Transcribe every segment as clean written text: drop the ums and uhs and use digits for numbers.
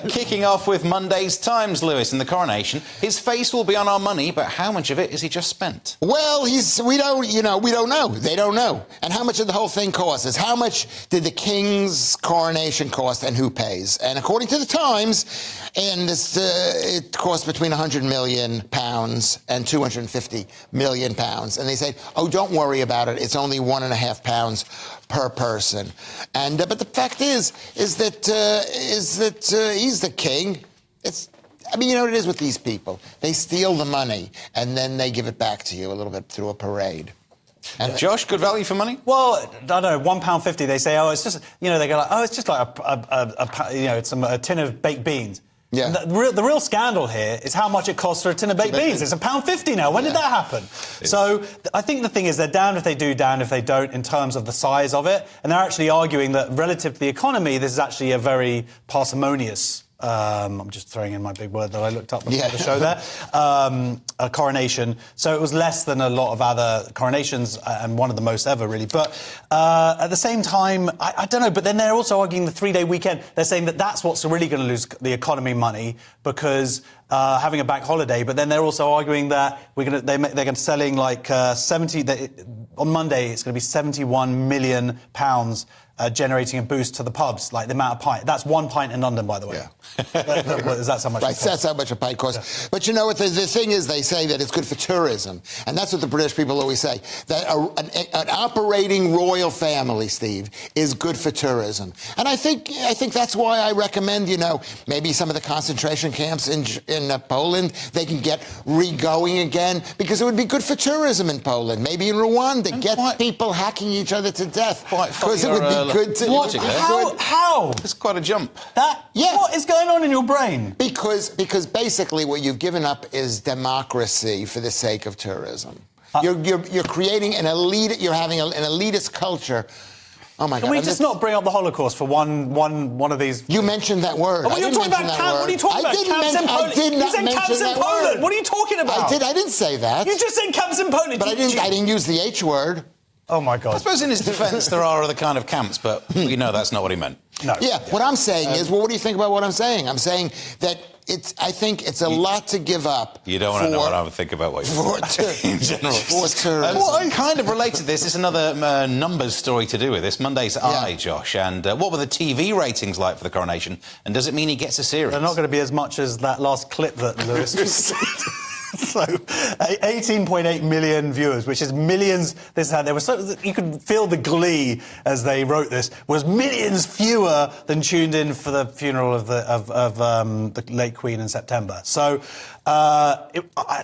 Kicking off with Monday's Times, Lewis, in the Coronation. His face will be on our money, but how much of it is he just spent? Well, we don't know. They don't know. And how much did the whole thing cost? Is how much did the King's coronation cost, and who pays? And according to the Times, it cost between £100 million and £250 million. And they say, oh, don't worry about it. It's only £1.5 per person. And but the fact is that he's the king. You know what it is with these people. They steal the money and then they give it back to you a little bit through a parade. And Josh, good value for money? Well, I don't know, £1.50. They say, oh, it's just, they go like, oh, it's just like it's a tin of baked beans. Yeah. The real scandal here is how much it costs for a tin of baked beans. It's £1.50 now. When did that happen? So I think the thing is they're damned if they do, damned if they don't in terms of the size of it. And they're actually arguing that relative to the economy, this is actually a very parsimonious I'm just throwing in my big word that I looked up before the show there. A coronation. So it was less than a lot of other coronations and one of the most ever, really. But at the same time, I don't know, but then they're also arguing the 3-day weekend. They're saying that that's what's really going to lose the economy money because having a bank holiday. But then they're also arguing that they're going to selling like 70... on Monday, it's going to be £71 million generating a boost to the pubs, like the amount of pint. That's one pint in London, by the way. That's how much it costs. That's how much a pint costs. Yeah. But you know what? The thing is, they say that it's good for tourism. And that's what the British people always say, that an operating royal family, Steve, is good for tourism. And I think that's why I recommend, maybe some of the concentration camps in Poland, they can get re-going again, because it would be good for tourism in Poland. Maybe in Rwanda, get people hacking each other to death. Because it would be good to... What? How? It's quite a jump. What is going on in your brain? Because basically what you've given up is democracy for the sake of tourism. You're creating an elite... You're having an elitist culture. Oh my God! Can we just not bring up the Holocaust for one of these? You mentioned that word. Oh, what are you talking about? What are you talking about? Camps in Poland. I did not you said mention camps in that Poland. Word. What are you talking about? I didn't say that. You just said camps in Poland. But I didn't use the H word. Oh my God! I suppose in his defence there are other kind of camps, but that's not what he meant. No. Yeah. What I'm saying is, what do you think about what I'm saying? I'm saying that I think it's a lot to give up. You don't want to know what I would think about what you're in general. For tourism. Well, kind of related to this, it's another numbers story to do with this. Monday's Eye, Josh. And what were the TV ratings like for the Coronation? And does it mean he gets a series? They're not going to be as much as that last clip that Lewis just said. So, 18.8 million viewers, which is millions. You could feel the glee as they wrote this. Was millions fewer than tuned in for the funeral of the late Queen in September. So,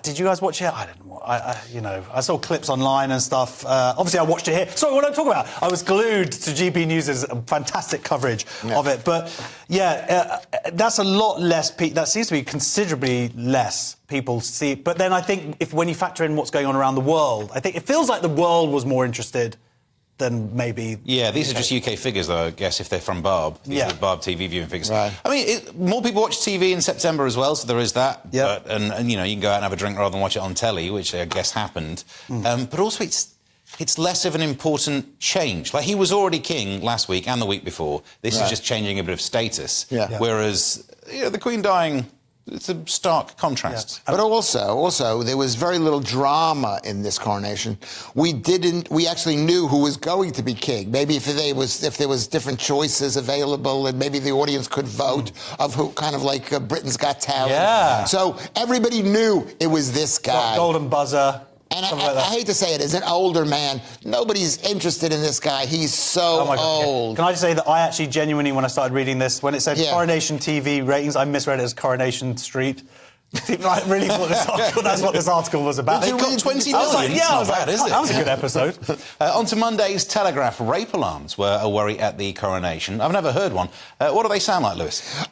did you guys watch it? I didn't. I saw clips online and stuff. Obviously, I watched it here. Sorry, what am I talking about? I was glued to GB News' fantastic coverage of it. But that's a lot less. That seems to be considerably less people see. But then I think when you factor in what's going on around the world, I think it feels like the world was more interested than maybe... Yeah, these are just UK figures, though, I guess, if they're from Barb. These are Barb TV viewing figures. Right. I mean, more people watch TV in September as well, so there is that. Yeah. And you can go out and have a drink rather than watch it on telly, which I guess happened. But also it's less of an important change. Like, he was already king last week and the week before. This is just changing a bit of status. Yeah. Whereas, the Queen dying... It's a stark contrast. Yeah. But also, there was very little drama in this coronation. We actually knew who was going to be king. Maybe if there was different choices available, and maybe the audience could vote of who, kind of like Britain's Got Talent. Yeah. So everybody knew it was this guy. Golden buzzer. And I hate to say it, as an older man, nobody's interested in this guy. He's so old. Can I just say that I actually genuinely, when I started reading this, when it said Coronation TV ratings, I misread it as Coronation Street. I really thought that's what this article was about. They've got 20 million. It's not bad, is it? That was a good episode. On to Monday's Telegraph. Rape alarms were a worry at the Coronation. I've never heard one. What do they sound like, Lewis?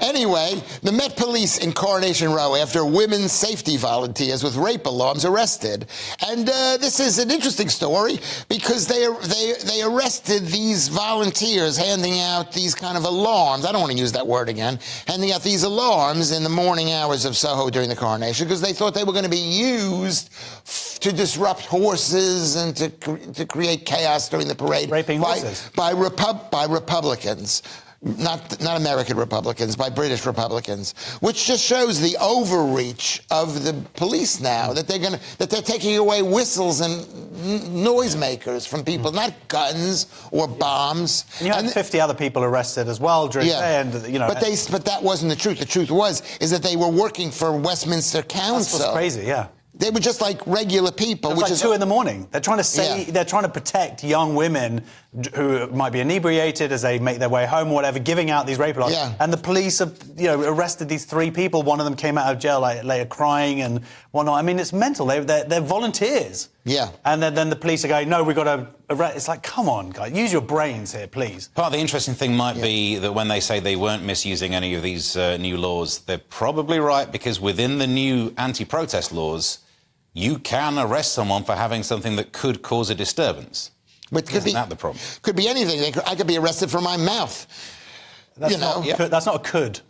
Anyway, the Met Police in Coronation Row, after women's safety volunteers with rape alarms arrested. And this is an interesting story because they arrested these volunteers handing out these kind of alarms. I don't want to use that word again. Handing out these alarms in the morning hours of Soho during the coronation because they thought they were going to be used to disrupt horses and to create chaos during the parade. Raping horses. By Republicans. Not American Republicans, by British Republicans, which just shows the overreach of the police now, that they're taking away whistles and noisemakers from people, not guns or bombs. And you had 50 other people arrested as well during the day, and But that wasn't the truth. The truth is that they were working for Westminster Council. That's what's crazy, yeah. They were just like regular people. It's like 2 in the morning. They're trying to they're trying to protect young women who might be inebriated as they make their way home or whatever, giving out these rape alarms. Yeah. And the police have, arrested these 3 people. One of them came out of jail later crying and whatnot. I mean, it's mental. They're volunteers. Yeah. And then the police are going, no, we've got to arrest. It's like, come on, guys, use your brains here, please. Part of the interesting thing might be that when they say they weren't misusing any of these new laws, they're probably right, because within the new anti-protest laws, you can arrest someone for having something that could cause a disturbance. But Isn't that the problem? Could be anything. I could be arrested for my mouth. That's not a could.